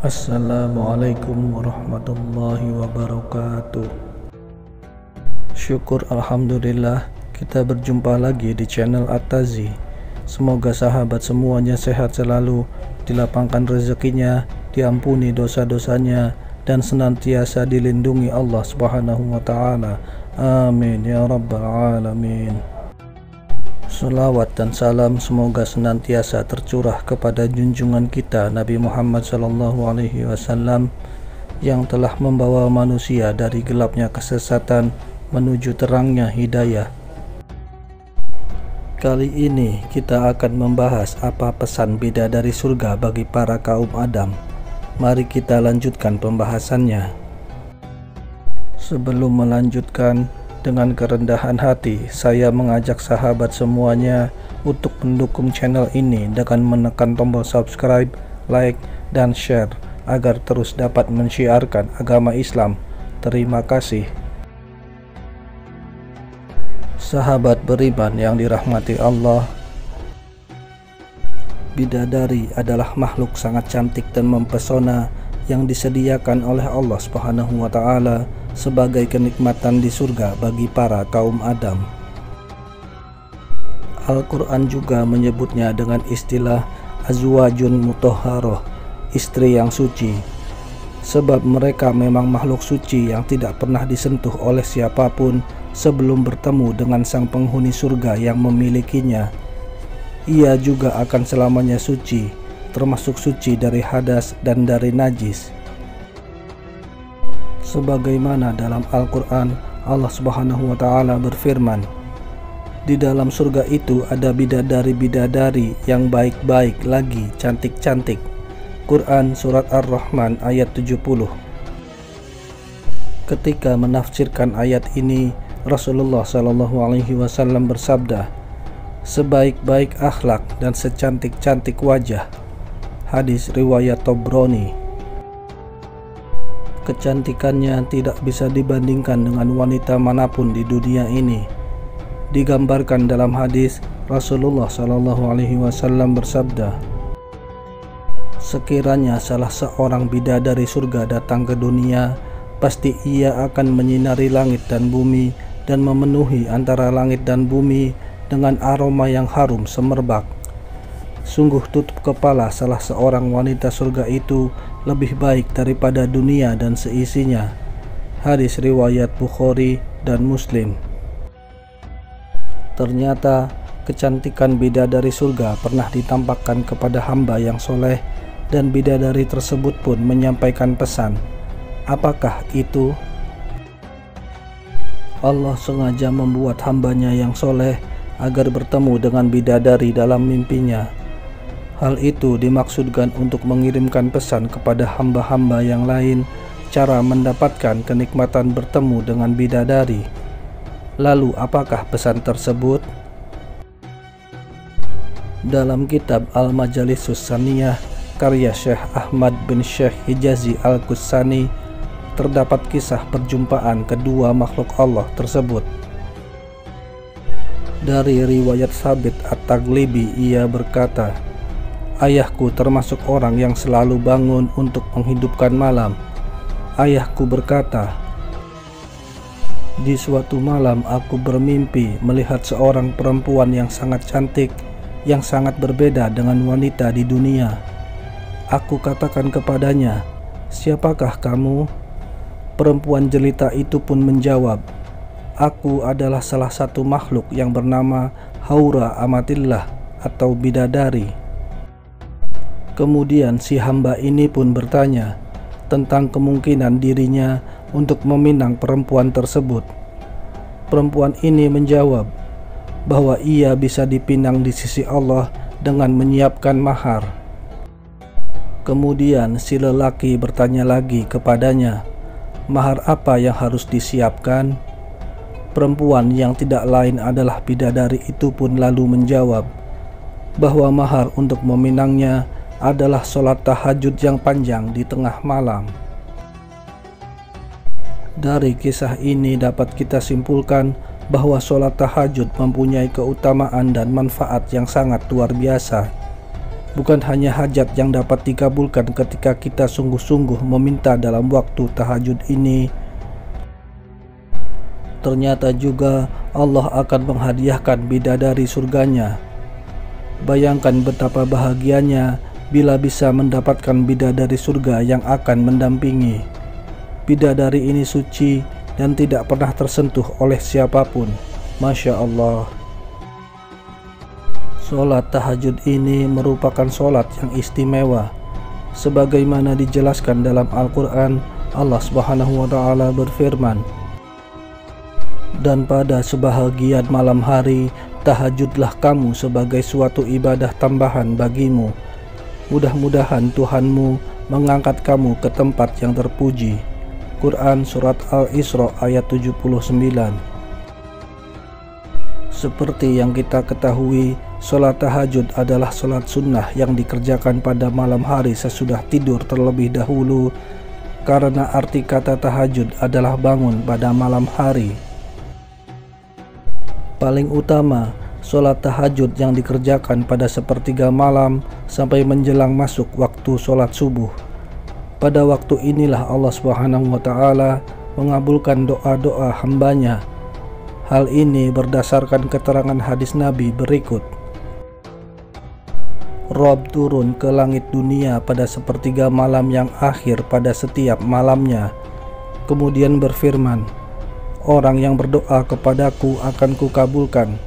Assalamualaikum warahmatullahi wabarakatuh. Syukur alhamdulillah kita berjumpa lagi di channel At-Tazi. Semoga sahabat semuanya sehat selalu, dilapangkan rezekinya, diampuni dosa-dosanya, dan senantiasa dilindungi Allah Subhanahu wa Ta'ala. Amin ya Rabbal Alamin. Salawat dan salam semoga senantiasa tercurah kepada junjungan kita Nabi Muhammad SAW yang telah membawa manusia dari gelapnya kesesatan menuju terangnya hidayah. Kali ini kita akan membahas apa pesan bidadari surga bagi para kaum Adam. Mari kita lanjutkan pembahasannya. Sebelum melanjutkan, dengan kerendahan hati, saya mengajak sahabat semuanya untuk mendukung channel ini dengan menekan tombol subscribe, like, dan share agar terus dapat mensiarkan agama Islam. Terima kasih. Sahabat beriman yang dirahmati Allah, bidadari adalah makhluk sangat cantik dan mempesona yang disediakan oleh Allah Subhanahu wa Ta'ala sebagai kenikmatan di surga bagi para kaum Adam. Al-Quran juga menyebutnya dengan istilah azwajun mutahharoh, istri yang suci, sebab mereka memang makhluk suci yang tidak pernah disentuh oleh siapapun sebelum bertemu dengan sang penghuni surga yang memilikinya. Ia juga akan selamanya suci, termasuk suci dari hadas dan dari najis. Sebagaimana dalam Al-Quran, Allah Subhanahu wa Ta'ala berfirman, di dalam surga itu ada bidadari-bidadari yang baik-baik lagi cantik-cantik. Quran Surat Ar-Rahman ayat 70. Ketika menafsirkan ayat ini, Rasulullah SAW bersabda, sebaik-baik akhlak dan secantik-cantik wajah. Hadis riwayat Tabrani. Kecantikannya tidak bisa dibandingkan dengan wanita manapun di dunia ini. Digambarkan dalam hadis, Rasulullah SAW bersabda, sekiranya salah seorang bidadari surga datang ke dunia, pasti ia akan menyinari langit dan bumi dan memenuhi antara langit dan bumi dengan aroma yang harum semerbak. Sungguh tutup kepala salah seorang wanita surga itu lebih baik daripada dunia dan seisinya. Hadis riwayat Bukhari dan Muslim. Ternyata kecantikan bidadari surga pernah ditampakkan kepada hamba yang soleh, dan bidadari tersebut pun menyampaikan pesan. Apakah itu? Allah sengaja membuat hambanya yang soleh agar bertemu dengan bidadari dalam mimpinya. Hal itu dimaksudkan untuk mengirimkan pesan kepada hamba-hamba yang lain cara mendapatkan kenikmatan bertemu dengan bidadari. Lalu apakah pesan tersebut? Dalam kitab Al-Majalisus Saniyah karya Syekh Ahmad bin Syekh Hijazi Al-Qussani terdapat kisah perjumpaan kedua makhluk Allah tersebut. Dari riwayat Sabit At-Taglibi, ia berkata, ayahku termasuk orang yang selalu bangun untuk menghidupkan malam. Ayahku berkata, di suatu malam aku bermimpi melihat seorang perempuan yang sangat cantik, yang sangat berbeda dengan wanita di dunia. Aku katakan kepadanya, siapakah kamu? Perempuan jelita itu pun menjawab, aku adalah salah satu makhluk yang bernama Haura Amatillah atau bidadari. Kemudian si hamba ini pun bertanya tentang kemungkinan dirinya untuk meminang perempuan tersebut. Perempuan ini menjawab bahwa ia bisa dipinang di sisi Allah dengan menyiapkan mahar. Kemudian si lelaki bertanya lagi kepadanya, mahar apa yang harus disiapkan? Perempuan yang tidak lain adalah bidadari itu pun lalu menjawab bahwa mahar untuk meminangnya adalah sholat tahajud yang panjang di tengah malam. Dari kisah ini dapat kita simpulkan bahwa sholat tahajud mempunyai keutamaan dan manfaat yang sangat luar biasa. Bukan hanya hajat yang dapat dikabulkan ketika kita sungguh-sungguh meminta dalam waktu tahajud ini, ternyata juga Allah akan menghadiahkan bidadari surganya. Bayangkan betapa bahagianya bila bisa mendapatkan bidadari surga yang akan mendampingi. Bidadari ini suci dan tidak pernah tersentuh oleh siapapun. Masya Allah. Sholat tahajud ini merupakan sholat yang istimewa. Sebagaimana dijelaskan dalam Al-Quran, Allah Subhanahu wa Ta'ala berfirman, "Dan pada sebahagian malam hari, tahajudlah kamu sebagai suatu ibadah tambahan bagimu. Mudah-mudahan Tuhanmu mengangkat kamu ke tempat yang terpuji." Quran Surat Al-Isra ayat 79. Seperti yang kita ketahui, sholat tahajud adalah sholat sunnah yang dikerjakan pada malam hari sesudah tidur terlebih dahulu, karena arti kata tahajud adalah bangun pada malam hari. Paling utama, sholat tahajud yang dikerjakan pada sepertiga malam sampai menjelang masuk waktu sholat subuh. Pada waktu inilah Allah Subhanahu wa Ta'ala mengabulkan doa-doa hambanya. Hal ini berdasarkan keterangan hadis Nabi berikut. Rob turun ke langit dunia pada sepertiga malam yang akhir pada setiap malamnya, kemudian berfirman, "Orang yang berdoa kepadaku akan kukabulkan.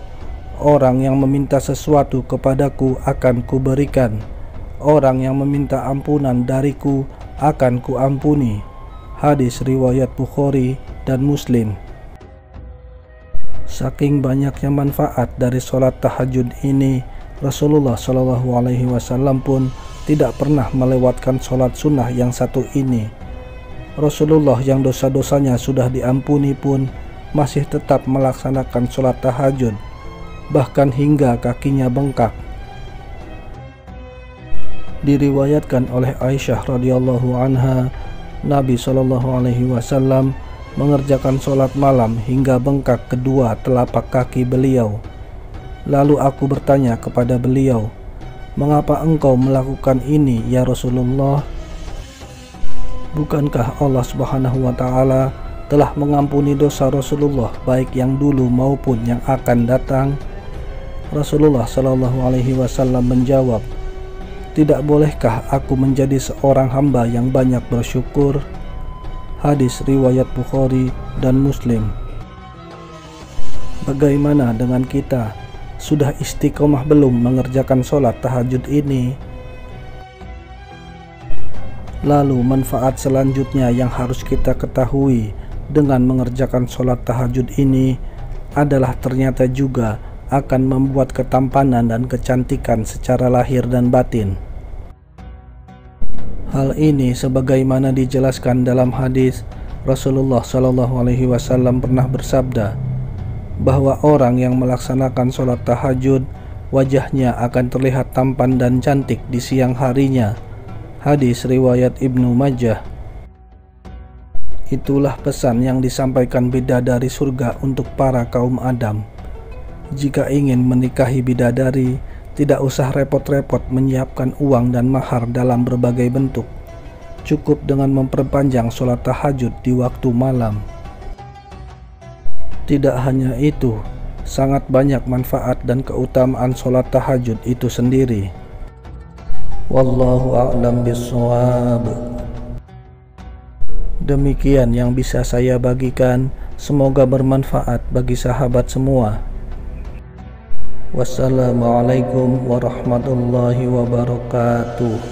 Orang yang meminta sesuatu kepadaku akan kuberikan. Orang yang meminta ampunan dariku akan kuampuni." Hadis riwayat Bukhari dan Muslim. Saking banyaknya manfaat dari sholat tahajud ini, Rasulullah SAW pun tidak pernah melewatkan sholat sunnah yang satu ini. Rasulullah yang dosa-dosanya sudah diampuni pun masih tetap melaksanakan sholat tahajud, bahkan hingga kakinya bengkak. Diriwayatkan oleh Aisyah radhiyallahu anha, Nabi SAW mengerjakan sholat malam hingga bengkak kedua telapak kaki beliau. Lalu aku bertanya kepada beliau, "Mengapa engkau melakukan ini ya Rasulullah? Bukankah Allah Subhanahu wa Ta'ala telah mengampuni dosa Rasulullah baik yang dulu maupun yang akan datang?" Rasulullah SAW menjawab, "Tidak bolehkah aku menjadi seorang hamba yang banyak bersyukur?" Hadis riwayat Bukhari dan Muslim. Bagaimana dengan kita? Sudah istiqomah belum mengerjakan sholat tahajud ini? Lalu manfaat selanjutnya yang harus kita ketahui dengan mengerjakan sholat tahajud ini adalah ternyata juga akan membuat ketampanan dan kecantikan secara lahir dan batin. Hal ini sebagaimana dijelaskan dalam hadis, Rasulullah SAW pernah bersabda bahwa orang yang melaksanakan sholat tahajud, wajahnya akan terlihat tampan dan cantik di siang harinya. Hadis riwayat Ibnu Majah. Itulah pesan yang disampaikan bidadari surga untuk para kaum Adam. Jika ingin menikahi bidadari, tidak usah repot-repot menyiapkan uang dan mahar dalam berbagai bentuk. Cukup dengan memperpanjang sholat tahajud di waktu malam. Tidak hanya itu, sangat banyak manfaat dan keutamaan sholat tahajud itu sendiri. Wallahu a'lam bishawab. Demikian yang bisa saya bagikan, semoga bermanfaat bagi sahabat semua. Wassalamualaikum warahmatullahi wabarakatuh.